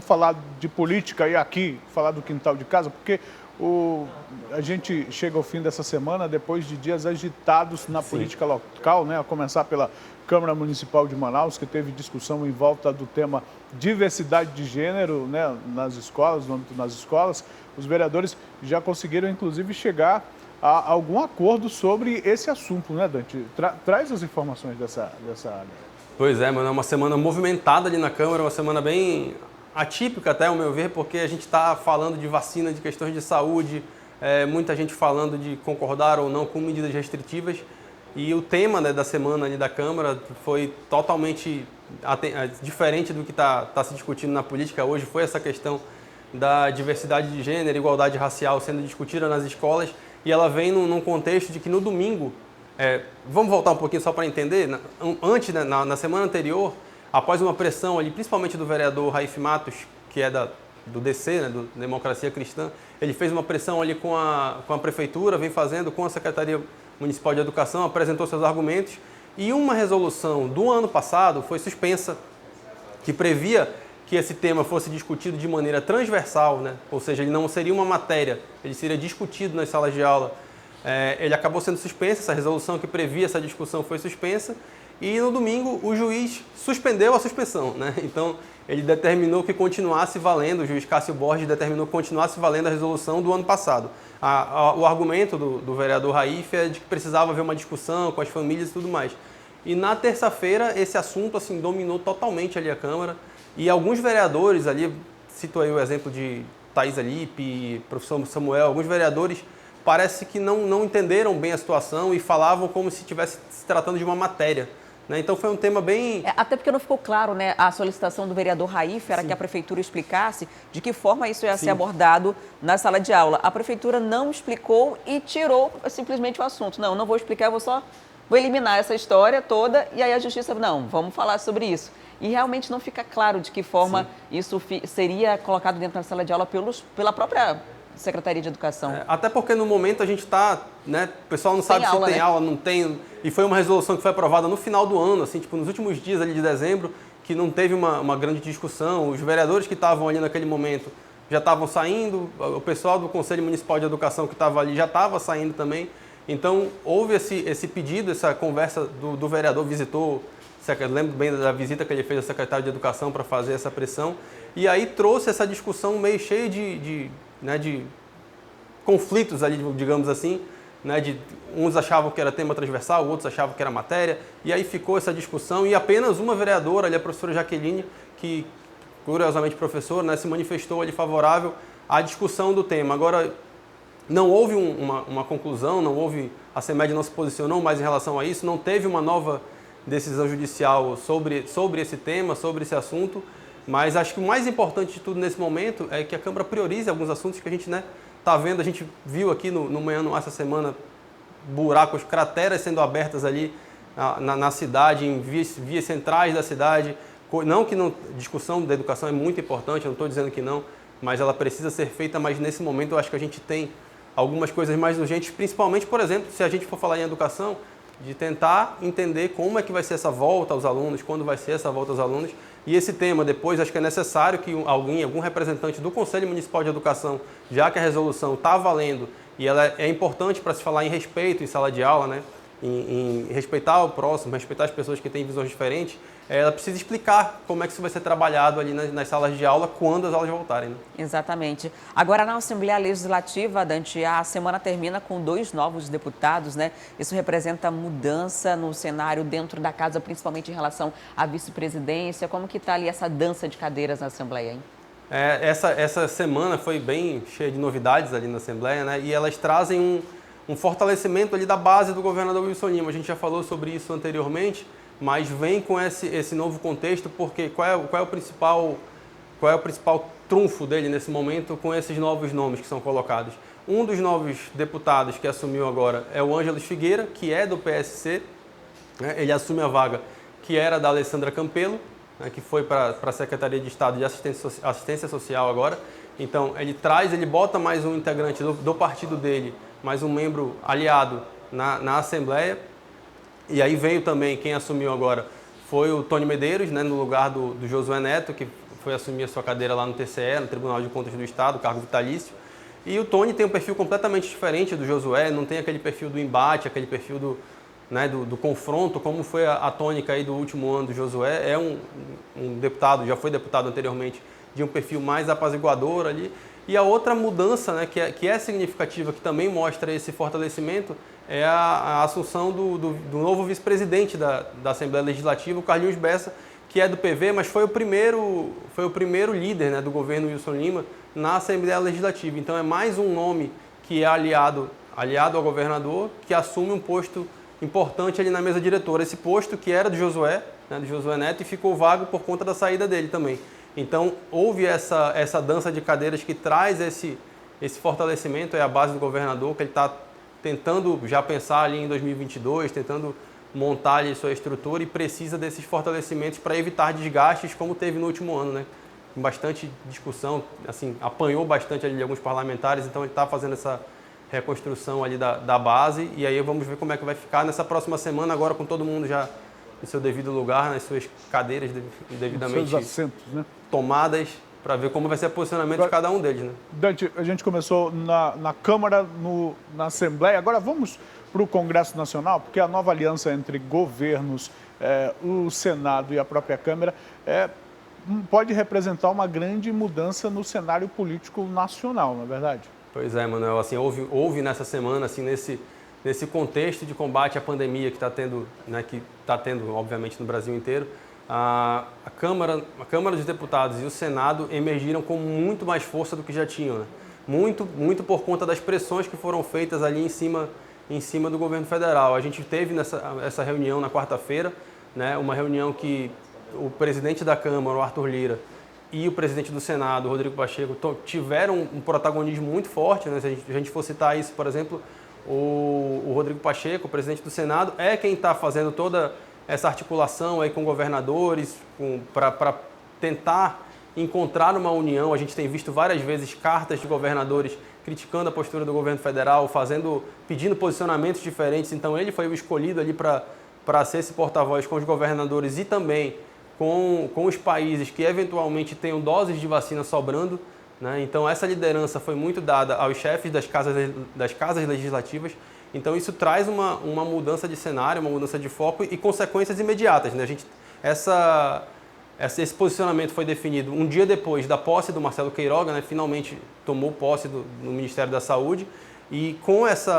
falar de política e aqui, falar do quintal de casa, porque a gente chega ao fim dessa semana depois de dias agitados na política local, né? A começar pela Câmara Municipal de Manaus, que teve discussão em volta do tema diversidade de gênero, né? Nas escolas, no âmbito nas escolas. Os vereadores já conseguiram, inclusive, chegar a algum acordo sobre esse assunto, né, Dante? Traz as informações dessa área. Pois é, mano, é uma semana movimentada ali na Câmara, uma semana bem atípica até, ao meu ver, porque a gente está falando de vacina, de questões de saúde, muita gente falando de concordar ou não com medidas restritivas, e o tema, né, da semana ali da Câmara foi totalmente diferente do que está se discutindo na política hoje, foi essa questão da diversidade de gênero, igualdade racial sendo discutida nas escolas, e ela vem num contexto de que no domingo, vamos voltar um pouquinho só para entender, antes, né, na semana anterior, após uma pressão ali, principalmente do vereador Raif Matos, que é do DC, né, do Democracia Cristã, ele fez uma pressão ali com a prefeitura, vem fazendo com a Secretaria Municipal de Educação, apresentou seus argumentos, e uma resolução do ano passado foi suspensa, que previa que esse tema fosse discutido de maneira transversal, né? Ou seja, ele não seria uma matéria, ele seria discutido nas salas de aula. Ele acabou sendo suspenso, essa resolução que previa essa discussão foi suspensa, e no domingo o juiz suspendeu a suspensão, né? Então ele determinou que continuasse valendo, o juiz Cássio Borges determinou que continuasse valendo a resolução do ano passado. O argumento do vereador Raif é de que precisava haver uma discussão com as famílias e tudo mais. E na terça-feira esse assunto assim dominou totalmente ali a Câmara, e alguns vereadores ali, cito aí o exemplo de Thaís Alipe, professor Samuel, alguns vereadores parece que não entenderam bem a situação e falavam como se estivesse se tratando de uma matéria, né? Então foi um tema bem... Até porque não ficou claro, né? A solicitação do vereador Raif era que a prefeitura explicasse de que forma isso ia ser abordado na sala de aula. A prefeitura não explicou e tirou simplesmente o assunto. Não vou explicar, vou eliminar essa história toda, e aí a justiça, não, vamos falar sobre isso. E realmente não fica claro de que forma isso seria colocado dentro da sala de aula pela própria Secretaria de Educação. Até porque no momento a gente está, né, o pessoal não sabe se tem aula, não tem, e foi uma resolução que foi aprovada no final do ano, assim, tipo, nos últimos dias ali de dezembro, que não teve uma grande discussão, os vereadores que estavam ali naquele momento já estavam saindo, o pessoal do Conselho Municipal de Educação que estava ali já estava saindo também, então houve esse pedido, essa conversa do vereador, visitou, eu lembro bem da visita que ele fez ao secretário de Educação para fazer essa pressão, e aí trouxe essa discussão meio cheia de conflitos ali, digamos assim, né, uns achavam que era tema transversal, outros achavam que era matéria, e aí ficou essa discussão, e apenas uma vereadora, ali, a professora Jaqueline, que curiosamente professora, né, se manifestou ali favorável à discussão do tema. Agora, não houve uma conclusão, a CEMED não se posicionou mais em relação a isso, não teve uma nova decisão judicial sobre esse tema, sobre esse assunto, mas acho que o mais importante de tudo nesse momento é que a Câmara priorize alguns assuntos que a gente está vendo, a gente viu aqui no Manhã no Ar essa semana, buracos, crateras sendo abertas ali na cidade, em vias centrais da cidade. Não que discussão da educação é muito importante, eu não estou dizendo que não, mas ela precisa ser feita, mas nesse momento eu acho que a gente tem algumas coisas mais urgentes, principalmente, por exemplo, se a gente for falar em educação, de tentar entender como é que vai ser essa volta aos alunos, quando vai ser essa volta aos alunos. E esse tema, depois, acho que é necessário que algum representante do Conselho Municipal de Educação, já que a resolução está valendo, e ela é importante para se falar em respeito em sala de aula, né? Em respeitar o próximo, respeitar as pessoas que têm visões diferentes, ela precisa explicar como é que isso vai ser trabalhado ali nas salas de aula quando as aulas voltarem, né? Exatamente. Agora, na Assembleia Legislativa, Dante, a semana termina com 2 novos deputados, né? Isso representa mudança no cenário dentro da casa, principalmente em relação à vice-presidência. Como que está ali essa dança de cadeiras na Assembleia, hein? Essa semana foi bem cheia de novidades ali na Assembleia, né? E elas trazem um fortalecimento ali da base do governador Wilson Lima. A gente já falou sobre isso anteriormente, mas vem com esse novo contexto, porque qual é o principal trunfo dele nesse momento com esses novos nomes que são colocados? Um dos novos deputados que assumiu agora é o Ângelos Figueira, que é do PSC, né? Ele assume a vaga que era da Alessandra Campelo, né? Que foi para a Secretaria de Estado de Assistência Social agora. Então, ele bota mais um integrante do partido dele, mais um membro aliado na Assembleia. E aí veio também, quem assumiu agora foi o Tony Medeiros, né, no lugar do Josué Neto, que foi assumir a sua cadeira lá no TCE, no Tribunal de Contas do Estado, cargo vitalício. E o Tony tem um perfil completamente diferente do Josué, não tem aquele perfil do embate, aquele perfil do confronto, como foi a tônica aí do último ano do Josué. É um deputado, já foi deputado anteriormente, de um perfil mais apaziguador ali. E a outra mudança, né, que é significativa, que também mostra esse fortalecimento, é a assunção do novo vice-presidente da Assembleia Legislativa, o Carlinhos Bessa, que é do PV, mas foi o primeiro líder, né, do governo Wilson Lima na Assembleia Legislativa. Então é mais um nome que é aliado ao governador, que assume um posto importante ali na mesa diretora. Esse posto que era do Josué, né, do Josué Neto, e ficou vago por conta da saída dele também. Então houve essa dança de cadeiras que traz esse fortalecimento, é a base do governador, que ele está tentando já pensar ali em 2022, tentando montar ali sua estrutura e precisa desses fortalecimentos para evitar desgastes como teve no último ano, né? Com bastante discussão, assim, apanhou bastante ali de alguns parlamentares, então ele está fazendo essa reconstrução ali da base e aí vamos ver como é que vai ficar nessa próxima semana, agora com todo mundo já no seu devido lugar, nas suas cadeiras devidamente seus assentos, né? Tomadas, para ver como vai ser o posicionamento de cada um deles, né? Dante, a gente começou na Câmara, na Assembleia, agora vamos para o Congresso Nacional, porque a nova aliança entre governos, o Senado e a própria Câmara pode representar uma grande mudança no cenário político nacional, não é verdade? Pois é, Manuel, assim, houve nessa semana, assim, nesse contexto de combate à pandemia que está tendo, né, obviamente no Brasil inteiro, a Câmara dos Deputados e o Senado emergiram com muito mais força do que já tinham, né? Muito por conta das pressões que foram feitas ali em cima do governo federal. A gente teve essa reunião na quarta-feira, né, uma reunião que o presidente da Câmara, o Arthur Lira, e o presidente do Senado, o Rodrigo Pacheco, tiveram um protagonismo muito forte, né? Se a gente for citar isso, por exemplo, o Rodrigo Pacheco, o presidente do Senado, é quem está fazendo toda essa articulação aí com governadores para tentar encontrar uma união. A gente tem visto várias vezes cartas de governadores criticando a postura do governo federal, pedindo posicionamentos diferentes. Então ele foi o escolhido ali para ser esse porta-voz com os governadores e também com os países que eventualmente tenham doses de vacina sobrando, né? Então essa liderança foi muito dada aos chefes das casas legislativas. Então isso traz uma mudança de cenário, uma mudança de foco e consequências imediatas, né? Esse posicionamento foi definido um dia depois da posse do Marcelo Queiroga, né? Finalmente tomou posse no Ministério da Saúde, e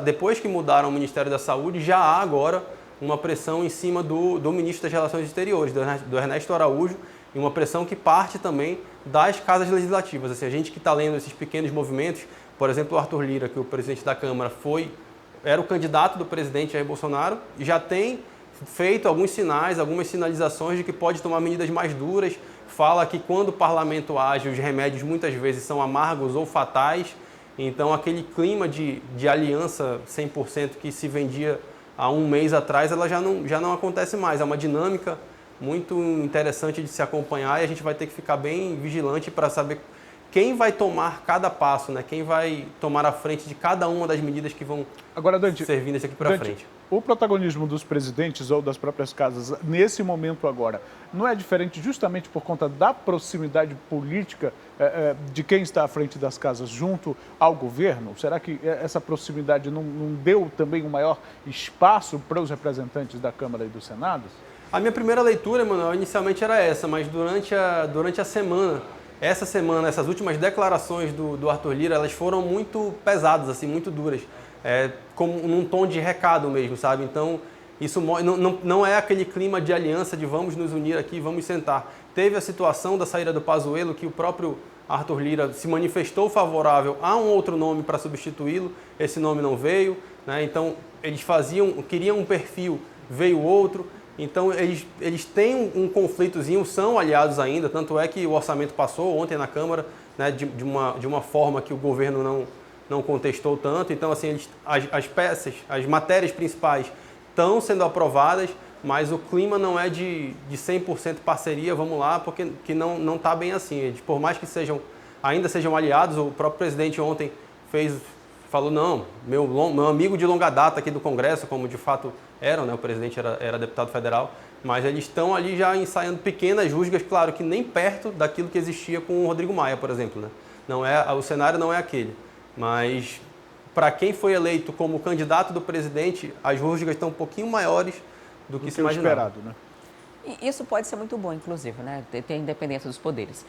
depois que mudaram o Ministério da Saúde, já há agora uma pressão em cima do ministro das Relações Exteriores, do Ernesto Araújo, e uma pressão que parte também das casas legislativas. Assim, a gente que está lendo esses pequenos movimentos, por exemplo, o Arthur Lira, que é o presidente da Câmara, era o candidato do presidente Jair Bolsonaro, e já tem feito alguns sinais, algumas sinalizações de que pode tomar medidas mais duras. Fala que quando o parlamento age, os remédios muitas vezes são amargos ou fatais. Então aquele clima de aliança 100% que se vendia há um mês atrás, ela já não acontece mais. É uma dinâmica muito interessante de se acompanhar e a gente vai ter que ficar bem vigilante para saber quem vai tomar cada passo, né? Quem vai tomar a frente de cada uma das medidas que vão servindo daqui para frente. O protagonismo dos presidentes ou das próprias casas nesse momento agora não é diferente justamente por conta da proximidade política de quem está à frente das casas junto ao governo? Será que essa proximidade não deu também um maior espaço para os representantes da Câmara e do Senado? A minha primeira leitura, Manuel, inicialmente era essa, mas durante a semana, essas últimas declarações do Arthur Lira, elas foram muito pesadas, assim, muito duras. Como num tom de recado mesmo, sabe? Então, isso não é aquele clima de aliança de vamos nos unir aqui, vamos sentar. Teve a situação da saída do Pazuello, que o próprio Arthur Lira se manifestou favorável a um outro nome para substituí-lo, esse nome não veio, né? Então, eles queriam um perfil, veio outro. Então, eles têm um conflitozinho, são aliados ainda, tanto é que o orçamento passou ontem na Câmara, né, de uma forma que o governo não contestou tanto. Então, assim, as matérias principais estão sendo aprovadas, mas o clima não é de 100% parceria, vamos lá, porque não está bem assim. Eles, por mais que ainda sejam aliados, o próprio presidente ontem falou, não, meu amigo de longa data aqui do Congresso, como de fato eram, né, o presidente era deputado federal, Mas eles estão ali já ensaiando pequenas rusgas, claro que nem perto daquilo que existia com o Rodrigo Maia, por exemplo, né? O cenário não é aquele, mas para quem foi eleito como candidato do presidente, as rusgas estão um pouquinho maiores do que se imaginava. Esperado, né? E isso pode ser muito bom, inclusive, né? Ter independência dos poderes.